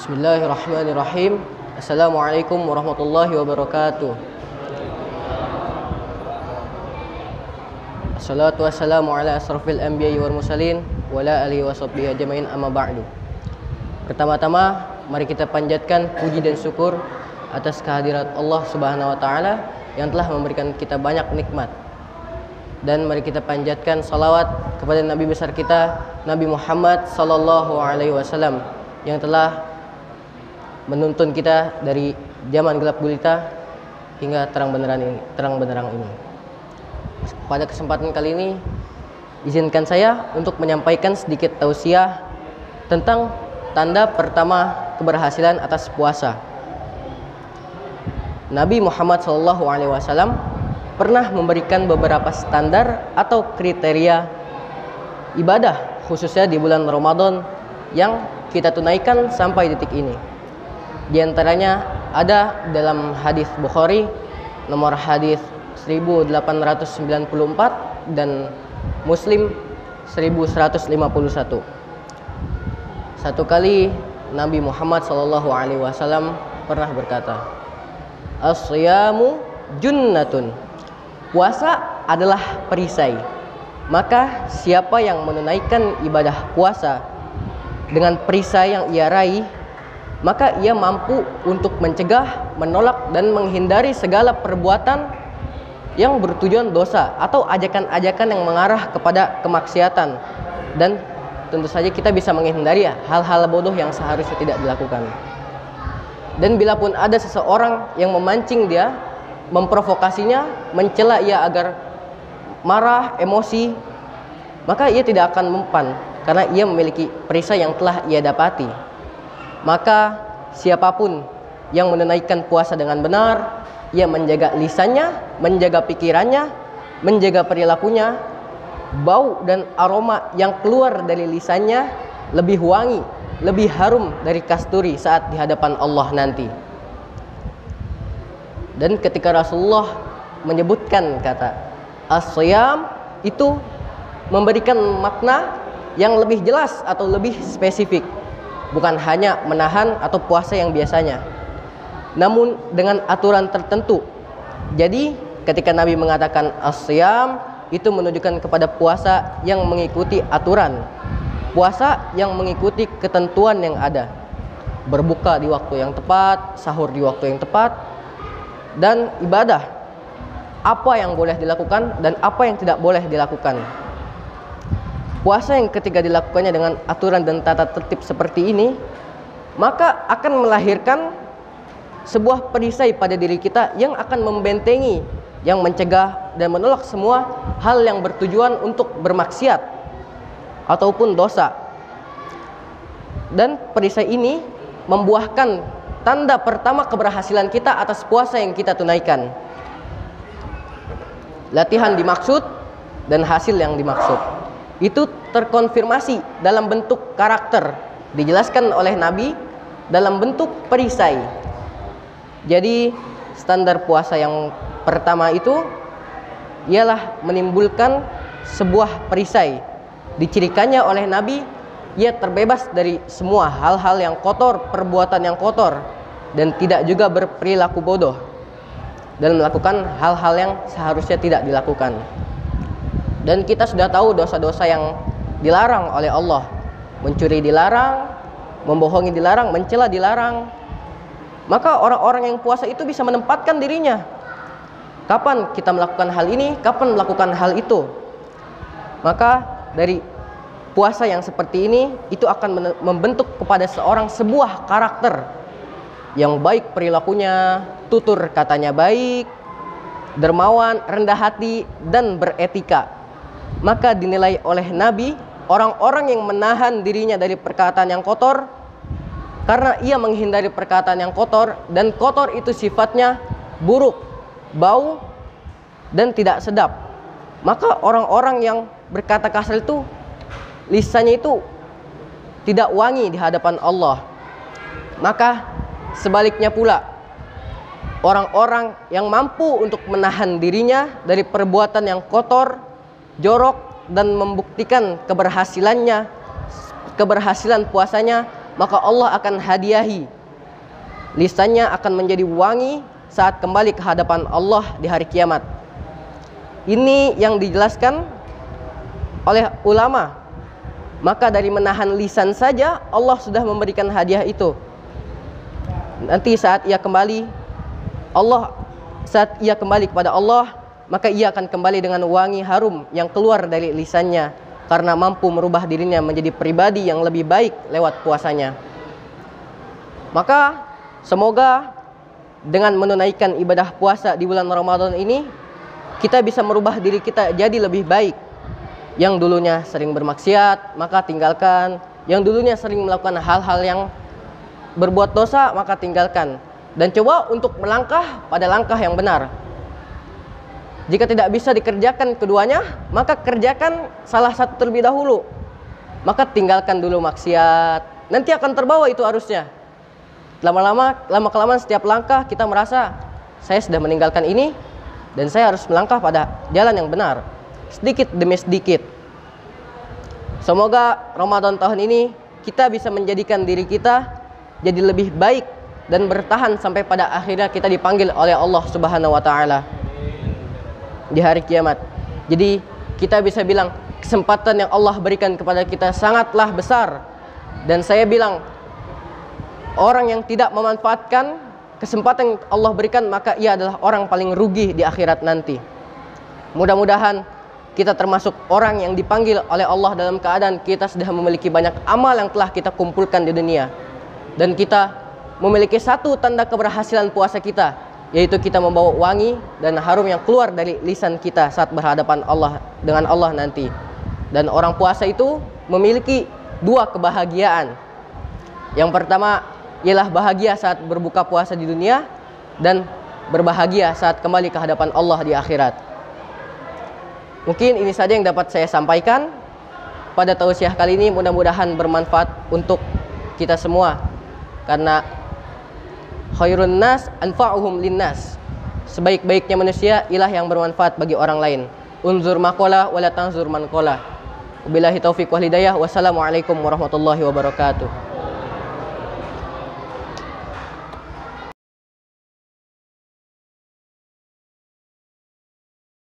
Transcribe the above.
Bismillahirrahmanirrahim. Assalamualaikum warahmatullahi wabarakatuh. Assalatu wassalamu ala asrafil anbiya'i wal mursalin wa ala alihi wa sahbihi ajmain, amma ba'du. Pertama-tama mari kita panjatkan puji dan syukur atas kehadirat Allah Subhanahu wa taala yang telah memberikan kita banyak nikmat. Dan mari kita panjatkan salawat kepada Nabi besar kita, Nabi Muhammad sallallahu alaihi wasallam, yang telah menuntun kita dari zaman gelap gulita hingga terang benderang ini. Pada kesempatan kali ini, izinkan saya untuk menyampaikan sedikit tausiah tentang tanda pertama keberhasilan atas puasa. Nabi Muhammad SAW pernah memberikan beberapa standar atau kriteria ibadah khususnya di bulan Ramadan yang kita tunaikan sampai detik ini. Di antaranya ada dalam hadis Bukhari nomor hadis 1894 dan Muslim 1151. Satu kali Nabi Muhammad SAW pernah berkata, "As-siyamu junnatun." Puasa adalah perisai. Maka siapa yang menunaikan ibadah puasa dengan perisai yang ia raih, maka ia mampu untuk mencegah, menolak, dan menghindari segala perbuatan yang bertujuan dosa atau ajakan-ajakan yang mengarah kepada kemaksiatan. Dan tentu saja kita bisa menghindari hal-hal bodoh yang seharusnya tidak dilakukan. Dan bila pun ada seseorang yang memancing dia, memprovokasinya, mencela ia agar marah, emosi, maka ia tidak akan mempan karena ia memiliki perisai yang telah ia dapati. Maka siapapun yang menunaikan puasa dengan benar, ia menjaga lisannya, menjaga pikirannya, menjaga perilakunya, bau dan aroma yang keluar dari lisannya lebih wangi, lebih harum dari kasturi saat di hadapan Allah nanti. Dan ketika Rasulullah menyebutkan kata as-siyam, itu memberikan makna yang lebih jelas atau lebih spesifik. Bukan hanya menahan atau puasa yang biasanya, namun dengan aturan tertentu. Jadi ketika Nabi mengatakan as-siyam, itu menunjukkan kepada puasa yang mengikuti aturan, puasa yang mengikuti ketentuan yang ada, berbuka di waktu yang tepat, sahur di waktu yang tepat, dan ibadah apa yang boleh dilakukan dan apa yang tidak boleh dilakukan. Puasa yang ketika dilakukannya dengan aturan dan tata tertib seperti ini, maka akan melahirkan sebuah perisai pada diri kita yang akan membentengi, yang mencegah dan menolak semua hal yang bertujuan untuk bermaksiat ataupun dosa. Dan perisai ini membuahkan tanda pertama keberhasilan kita atas puasa yang kita tunaikan. Latihan dimaksud dan hasil yang dimaksud itu terkonfirmasi dalam bentuk karakter, dijelaskan oleh Nabi dalam bentuk perisai. Jadi standar puasa yang pertama itu ialah menimbulkan sebuah perisai. Dicirikannya oleh Nabi, ia terbebas dari semua hal-hal yang kotor, perbuatan yang kotor, dan tidak juga berperilaku bodoh dan melakukan hal-hal yang seharusnya tidak dilakukan. Dan kita sudah tahu dosa-dosa yang dilarang oleh Allah. Mencuri dilarang, membohongi dilarang, mencela dilarang. Maka orang-orang yang puasa itu bisa menempatkan dirinya. Kapan kita melakukan hal ini, kapan melakukan hal itu. Maka dari puasa yang seperti ini, itu akan membentuk kepada seorang sebuah karakter yang baik perilakunya, tutur katanya baik, dermawan, rendah hati, dan beretika. Maka dinilai oleh Nabi, orang-orang yang menahan dirinya dari perkataan yang kotor, karena ia menghindari perkataan yang kotor, dan kotor itu sifatnya buruk, bau, dan tidak sedap. Maka orang-orang yang berkata kasar itu, lisannya itu tidak wangi di hadapan Allah. Maka sebaliknya pula, orang-orang yang mampu untuk menahan dirinya dari perbuatan yang kotor, jorok, dan membuktikan keberhasilan puasanya maka Allah akan hadiahi. Lisannya akan menjadi wangi saat kembali ke hadapan Allah di hari kiamat. Ini yang dijelaskan oleh ulama. Maka dari menahan lisan saja Allah sudah memberikan hadiah itu. Nanti saat ia kembali kepada Allah, maka ia akan kembali dengan wangi harum yang keluar dari lisannya, karena mampu merubah dirinya menjadi pribadi yang lebih baik lewat puasanya. Maka semoga dengan menunaikan ibadah puasa di bulan Ramadan ini, kita bisa merubah diri kita jadi lebih baik. Yang dulunya sering bermaksiat, maka tinggalkan. Yang dulunya sering melakukan hal-hal yang berbuat dosa, maka tinggalkan. Dan coba untuk melangkah pada langkah yang benar. Jika tidak bisa dikerjakan keduanya, maka kerjakan salah satu terlebih dahulu. Maka tinggalkan dulu maksiat. Nanti akan terbawa itu arusnya. Lama-kelamaan setiap langkah kita merasa, saya sudah meninggalkan ini, dan saya harus melangkah pada jalan yang benar. Sedikit demi sedikit. Semoga Ramadan tahun ini kita bisa menjadikan diri kita jadi lebih baik dan bertahan sampai pada akhirnya kita dipanggil oleh Allah Subhanahu wa taala di hari kiamat. Jadi kita bisa bilang kesempatan yang Allah berikan kepada kita sangatlah besar. Dan saya bilang, orang yang tidak memanfaatkan kesempatan yang Allah berikan, maka ia adalah orang paling rugi di akhirat nanti. Mudah-mudahan kita termasuk orang yang dipanggil oleh Allah dalam keadaan kita sudah memiliki banyak amal yang telah kita kumpulkan di dunia. Dan kita memiliki satu tanda keberhasilan puasa kita, yaitu kita membawa wangi dan harum yang keluar dari lisan kita saat berhadapan Allah dengan Allah nanti. Dan orang puasa itu memiliki dua kebahagiaan. Yang pertama ialah bahagia saat berbuka puasa di dunia, dan berbahagia saat kembali ke hadapan Allah di akhirat. Mungkin ini saja yang dapat saya sampaikan pada tausiah kali ini. Mudah-mudahan bermanfaat untuk kita semua, karena khairun nas anfa'uhum linnas. Sebaik-baiknya manusia ialah yang bermanfaat bagi orang lain. Unzur maqala wa la tanzur man qala. Wabillahi taufiq wal hidayah. Wassalamualaikum warahmatullahi wabarakatuh.